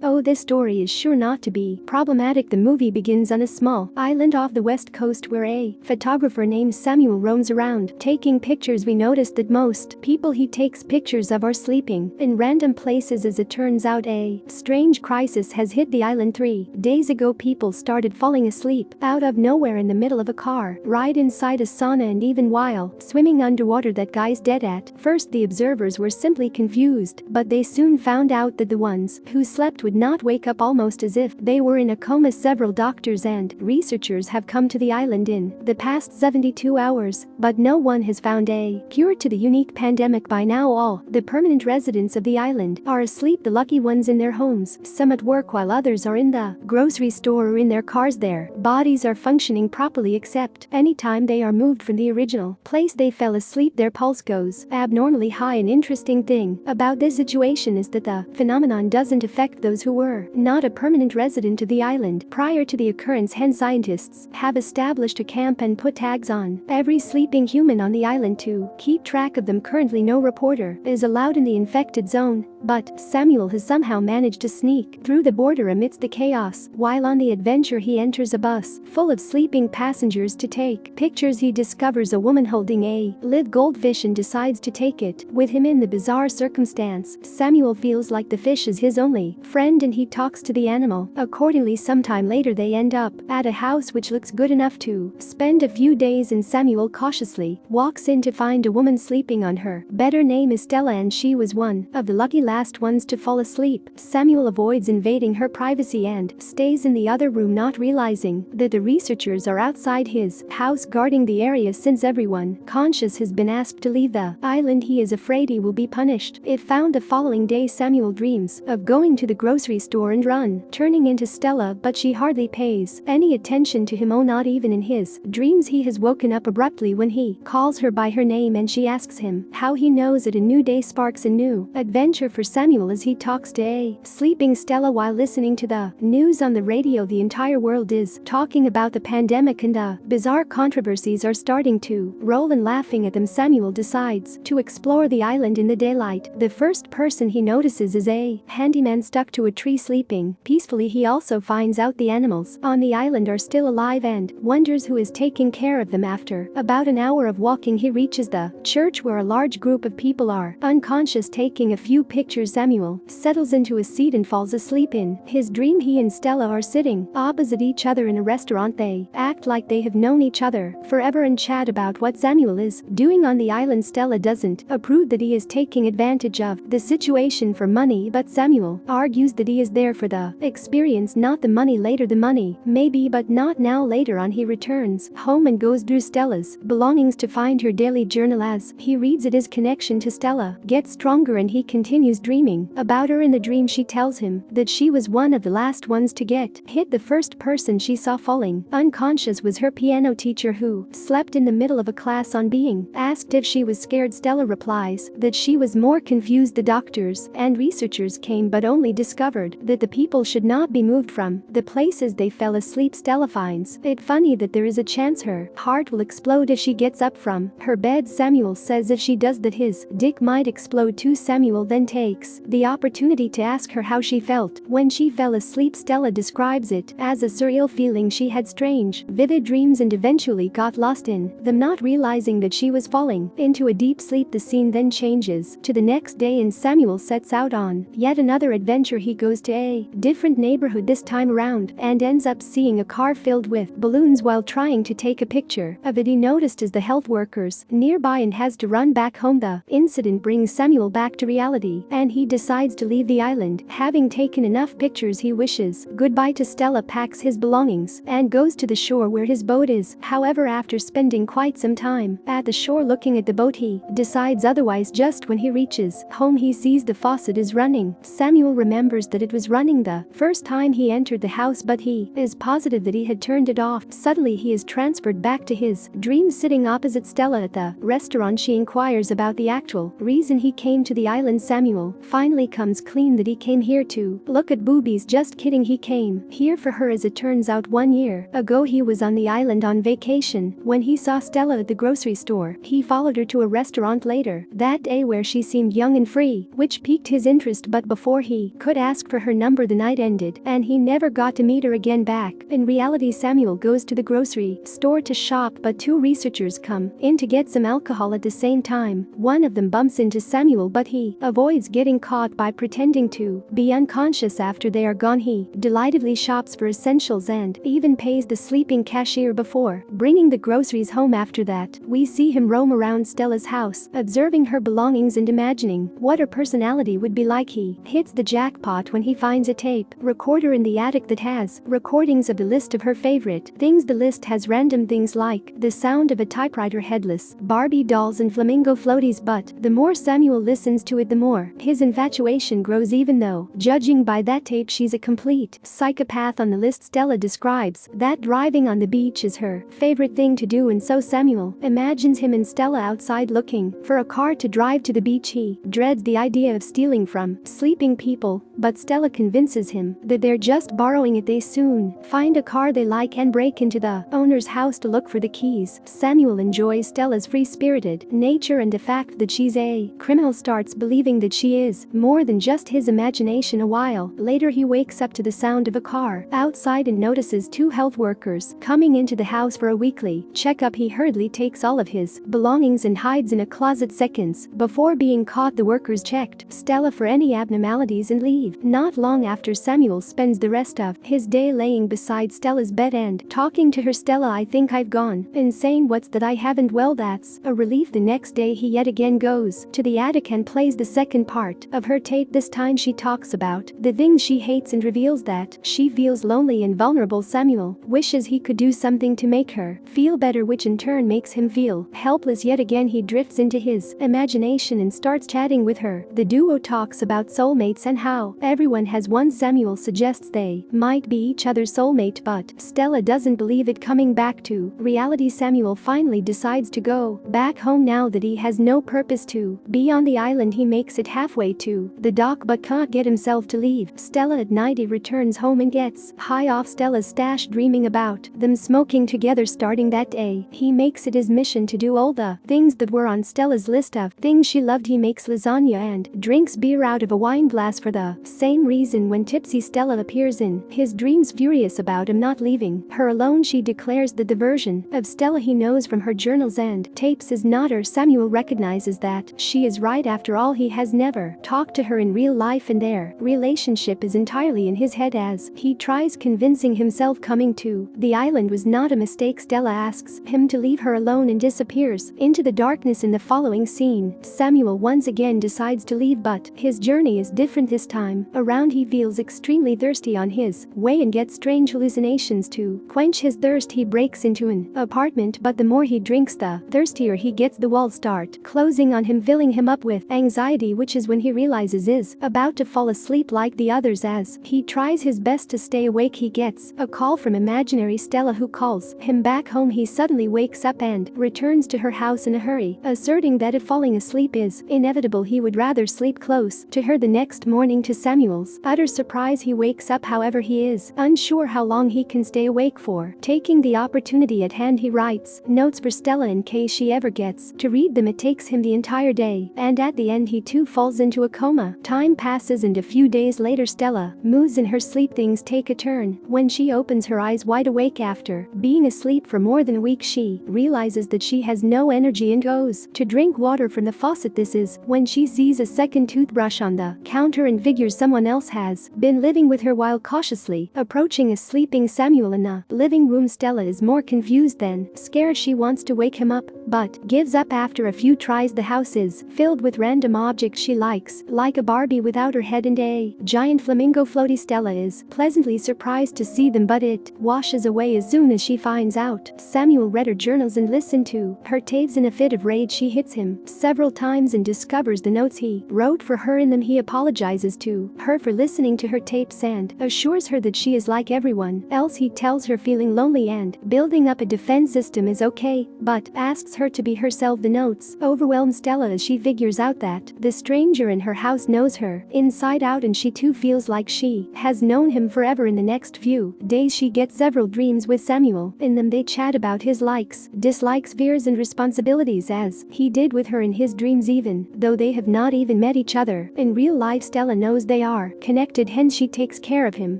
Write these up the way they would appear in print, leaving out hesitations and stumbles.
Oh, this story is sure not to be problematic. The movie begins on a small island off the west coast where a photographer named Samuel roams around taking pictures. We noticed that most people he takes pictures of are sleeping in random places. As it turns out, a strange crisis has hit the island 3 days ago. People started falling asleep out of nowhere in the middle of a car ride, inside a sauna, and even while swimming underwater. That guy's dead. At first the observers were simply confused, but they soon found out that the ones who slept would not wake up, almost as if they were in a coma. Several doctors and researchers have come to the island in the past 72 hours, but no one has found a cure to the unique pandemic. By now all the permanent residents of the island are asleep, the lucky ones in their homes, some at work while others are in the grocery store or in their cars. Their bodies are functioning properly, except anytime they are moved from the original place they fell asleep their pulse goes abnormally high. An interesting thing about this situation is that the phenomenon doesn't affect those who were not a permanent resident of the island prior to the occurrence. Hence, scientists have established a camp and put tags on every sleeping human on the island to keep track of them. Currently no reporter is allowed in the infected zone, but Samuel has somehow managed to sneak through the border amidst the chaos. While on the adventure, he enters a bus full of sleeping passengers to take pictures. He discovers a woman holding a live goldfish and decides to take it with him. In the bizarre circumstance, Samuel feels like the fish is his only friend and he talks to the animal. Accordingly, sometime later they end up at a house which looks good enough to spend a few days in. Samuel cautiously walks in to find a woman sleeping on her bed. Her name is Stella and she was one of the lucky last ones to fall asleep. Samuel avoids invading her privacy and stays in the other room, not realizing that the researchers are outside his house guarding the area. Since everyone conscious has been asked to leave the island, he is afraid he will be punished if found. The following day Samuel dreams of going to the grocery store and turning into Stella, but she hardly pays any attention to him. Oh, not even in his dreams. He has woken up abruptly when he calls her by her name and she asks him how he knows it. A new day sparks a new adventure for Samuel as he talks to a sleeping Stella while listening to the news on the radio. The entire world is talking about the pandemic and the bizarre controversies are starting to roll, and laughing at them, Samuel decides to explore the island in the daylight. The first person he notices is a handyman stuck to a tree sleeping peacefully. He also finds out the animals on the island are still alive and wonders who is taking care of them. After about an hour of walking, he reaches the church where a large group of people are unconscious. Taking a few pictures, Samuel settles into a seat and falls asleep. In his dream, he and Stella are sitting opposite each other in a restaurant. They act like they have known each other forever and chat about what Samuel is doing on the island. Stella doesn't approve that he is taking advantage of the situation for money, but Samuel argues that he is there for the experience, not the money. Later, the money maybe, but not now. Later on, he returns home and goes through Stella's belongings to find her daily journal. As he reads it, his connection to Stella gets stronger and he continues dreaming about her. In the dream, she tells him that she was one of the last ones to get hit. The first person she saw falling unconscious was her piano teacher, who slept in the middle of a class. On being asked if she was scared, Stella replies that she was more confused. The doctors and researchers came but only discovered that the people should not be moved from the places they fell asleep. Stella finds it funny that there is a chance her heart will explode if she gets up from her bed. Samuel says if she does that his dick might explode too. Samuel then takes the opportunity to ask her how she felt when she fell asleep. Stella describes it as a surreal feeling. She had strange, vivid dreams and eventually got lost in them, not realizing that she was falling into a deep sleep. The scene then changes to the next day and Samuel sets out on yet another adventure. He goes to a different neighborhood this time around and ends up seeing a car filled with balloons. While trying to take a picture of it, he noticed as the health workers nearby and has to run back home. The incident brings Samuel back to reality and he decides to leave the island. Having taken enough pictures, he wishes goodbye to Stella, packs his belongings and goes to the shore where his boat is. However, after spending quite some time at the shore looking at the boat, he decides otherwise. Just when he reaches home, he sees the faucet is running. Samuel remembers that it was running the first time he entered the house, but he is positive that he had turned it off. Suddenly he is transferred back to his dream, sitting opposite Stella at the restaurant. She inquires about the actual reason he came to the island. Samuel finally comes clean that he came here to look at boobies. Just kidding, he came here for her. As it turns out, 1 year ago he was on the island on vacation. When he saw Stella at the grocery store, he followed her to a restaurant later that day where she seemed young and free, which piqued his interest. But before he could ask ask for her number the night ended, and he never got to meet her again back. In reality, Samuel goes to the grocery store to shop, but two researchers come in to get some alcohol at the same time. One of them bumps into Samuel, but he avoids getting caught by pretending to be unconscious. After they are gone, he delightedly shops for essentials and even pays the sleeping cashier before bringing the groceries home. After that, we see him roam around Stella's house, observing her belongings and imagining what her personality would be like. He hits the jackpot when he finds a tape recorder in the attic that has recordings of the list of her favorite things. The list has random things like the sound of a typewriter, headless Barbie dolls, and flamingo floaties, but the more Samuel listens to it, the more his infatuation grows, even though, judging by that tape, she's a complete psychopath on the list. Stella describes that driving on the beach is her favorite thing to do, and so Samuel imagines him and Stella outside looking for a car to drive to the beach. He dreads the idea of stealing from sleeping people, but Stella convinces him that they're just borrowing it. They soon find a car they like and break into the owner's house to look for the keys. Samuel enjoys Stella's free-spirited nature and the fact that she's a criminal, starts believing that she is more than just his imagination. A while later, he wakes up to the sound of a car outside and notices two health workers coming into the house for a weekly checkup. He hurriedly takes all of his belongings and hides in a closet. Seconds before being caught, the workers checked Stella for any abnormalities and leave. Not long after, Samuel spends the rest of his day laying beside Stella's bed and talking to her. Stella, I think I've gone insane. What's that? I haven't. Well, that's a relief. The next day, he yet again goes to the attic and plays the second part of her tape. This time she talks about the things she hates and reveals that she feels lonely and vulnerable. Samuel wishes he could do something to make her feel better, which in turn makes him feel helpless. Yet again, he drifts into his imagination and starts chatting with her. The duo talks about soulmates and how everyone has one. Samuel suggests they might be each other's soulmate, but Stella doesn't believe it. Coming back to reality, Samuel finally decides to go back home. Now that he has no purpose to be on the island, he makes it halfway to the dock but can't get himself to leave Stella. At night, he returns home and gets high off Stella's stash, dreaming about them smoking together. Starting that day, he makes it his mission to do all the things that were on Stella's list of things she loved. He makes lasagna and drinks beer out of a wine glass for the same reason. When tipsy, Stella appears in his dreams, furious about him not leaving her alone. She declares that the version of Stella he knows from her journals and tapes is not her. Samuel recognizes that she is right. After all, he has never talked to her in real life, and their relationship is entirely in his head. As he tries convincing himself coming to the island was not a mistake, Stella asks him to leave her alone and disappears into the darkness. In the following scene, Samuel once again decides to leave, but his journey is different this time around. He feels extremely thirsty on his way and gets strange hallucinations. To quench his thirst, he breaks into an apartment, but the more he drinks, the thirstier he gets. The walls start closing on him, filling him up with anxiety, which is when he realizes is about to fall asleep like the others. As he tries his best to stay awake, he gets a call from imaginary Stella, who calls him back home. He suddenly wakes up and returns to her house in a hurry, asserting that if falling asleep is inevitable, he would rather sleep close to her. The next morning, to Samuel's utter surprise, he wakes up. However, he is unsure how long he can stay awake for. Taking the opportunity at hand, he writes notes for Stella in case she ever gets to read them. It takes him the entire day, and at the end he too falls into a coma. Time passes, and a few days later, Stella moves in her sleep. Things take a turn when she opens her eyes wide awake. After being asleep for more than a week, she realizes that she has no energy and goes to drink water from the faucet. This is when she sees a second toothbrush on the counter and figures someone else has been living with her. While cautiously approaching a sleeping Samuel in the living room, Stella is more confused than scared. She wants to wake him up, but gives up after a few tries. The house is filled with random objects she likes, like a Barbie without her head and a giant flamingo floaty. Stella is pleasantly surprised to see them, but it washes away as soon as she finds out Samuel read her journals and listened to her tapes. In a fit of rage, she hits him several times and discovers the notes he wrote for her in them. He apologizes to her for listening to her tapes and assures her that she is like everyone else. He tells her feeling lonely and building up a defense system is okay, but asks her to be herself. The notes overwhelm Stella as she figures out that the stranger in her house knows her inside out, and she too feels like she has known him forever. In the next few days, she gets several dreams with Samuel. In them, they chat about his likes, dislikes, fears, and responsibilities, as he did with her in his dreams, even though they have not even met each other in real life. Stella knows they are connected, hence she takes care of him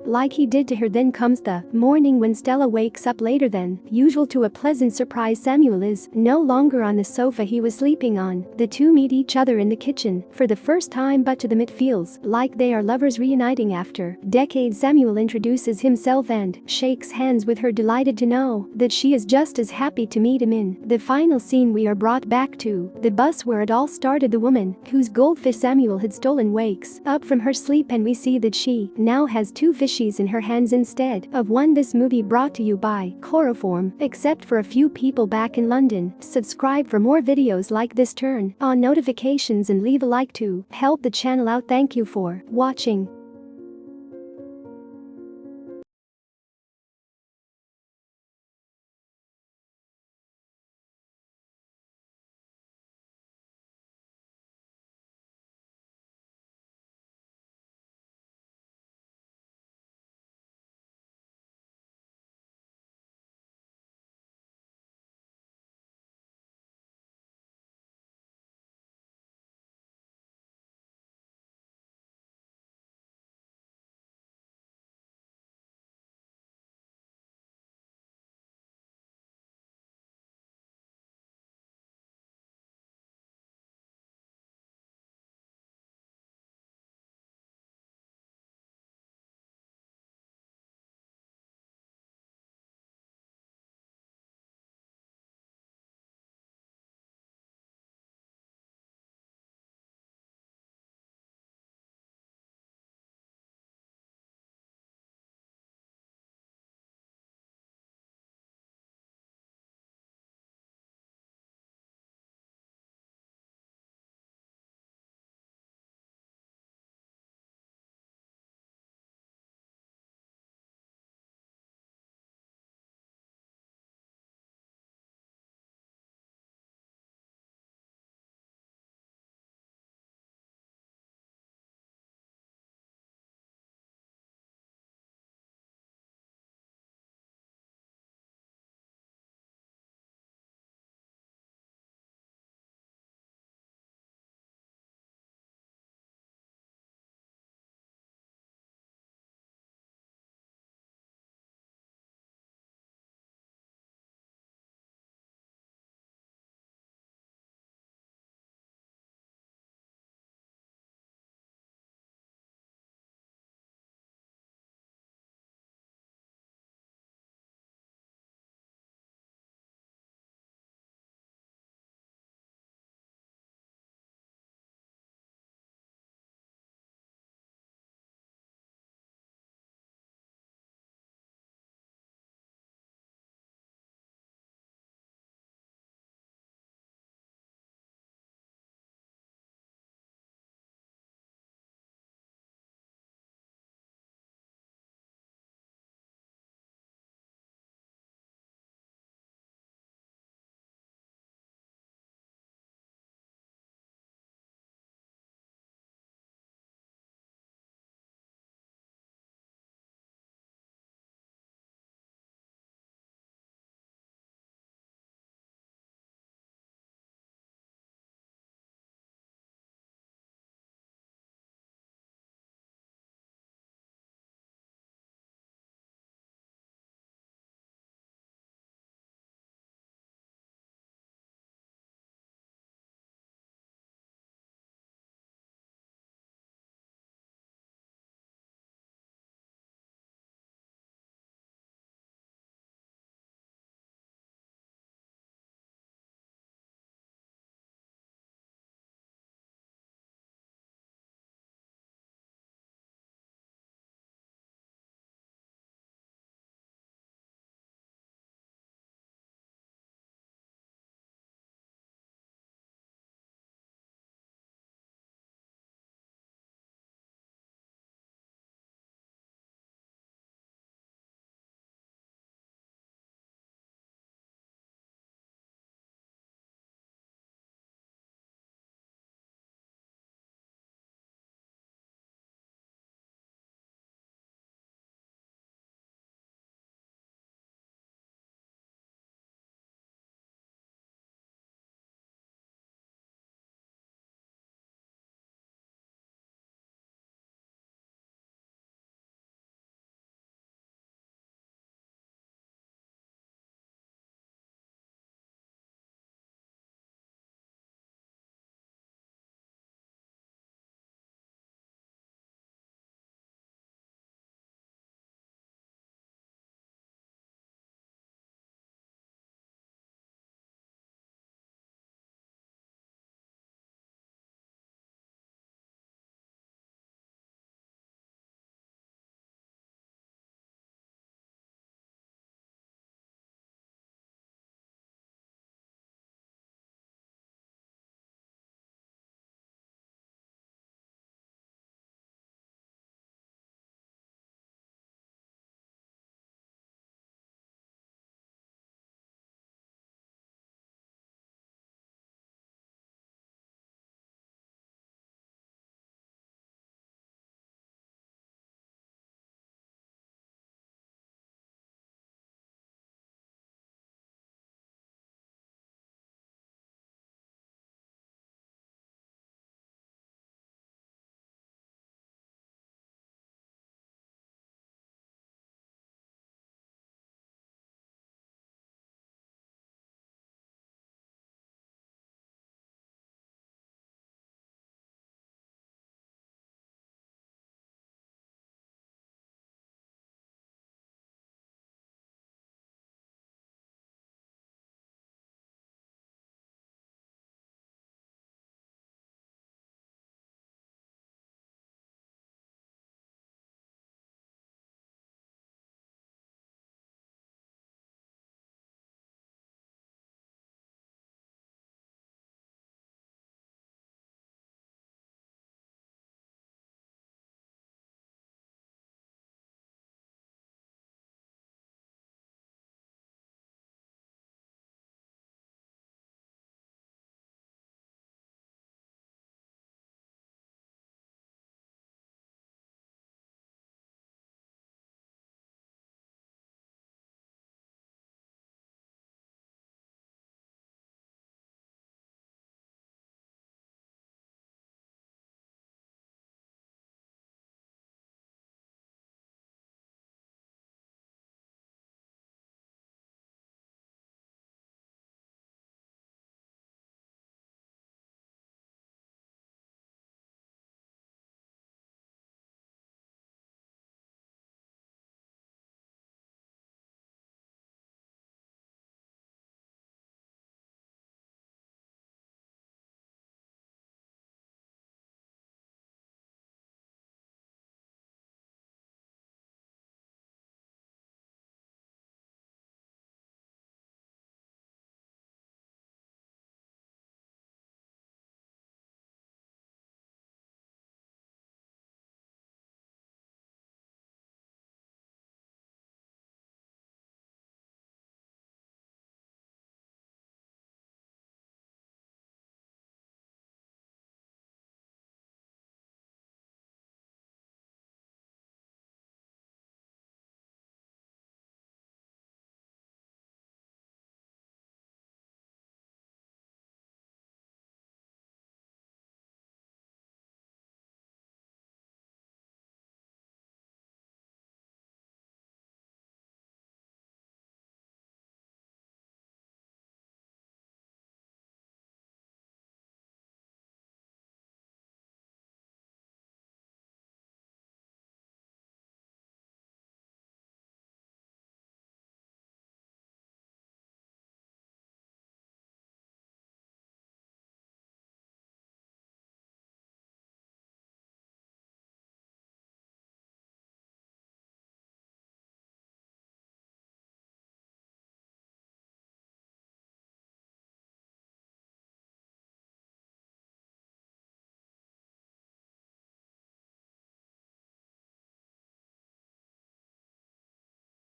like he did to her. Then comes the morning when Stella wakes up later than usual to a pleasant surprise. Samuel is no longer on the sofa he was sleeping on. The two meet each other in the kitchen for the first time, but to them it feels like they are lovers reuniting after decades. Samuel introduces himself and shakes hands with her, delighted to know that she is just as happy to meet him. In the final scene we are brought back to the bus where it all started. The woman whose goldfish Samuel had stolen wakes up from her sleep and we see that she now has two fishies in her hands instead of one. This movie brought to you by Chloroform, except for a few people back in London. Subscribe for more videos like this, turn on notifications and leave a like to help the channel out. Thank you for watching.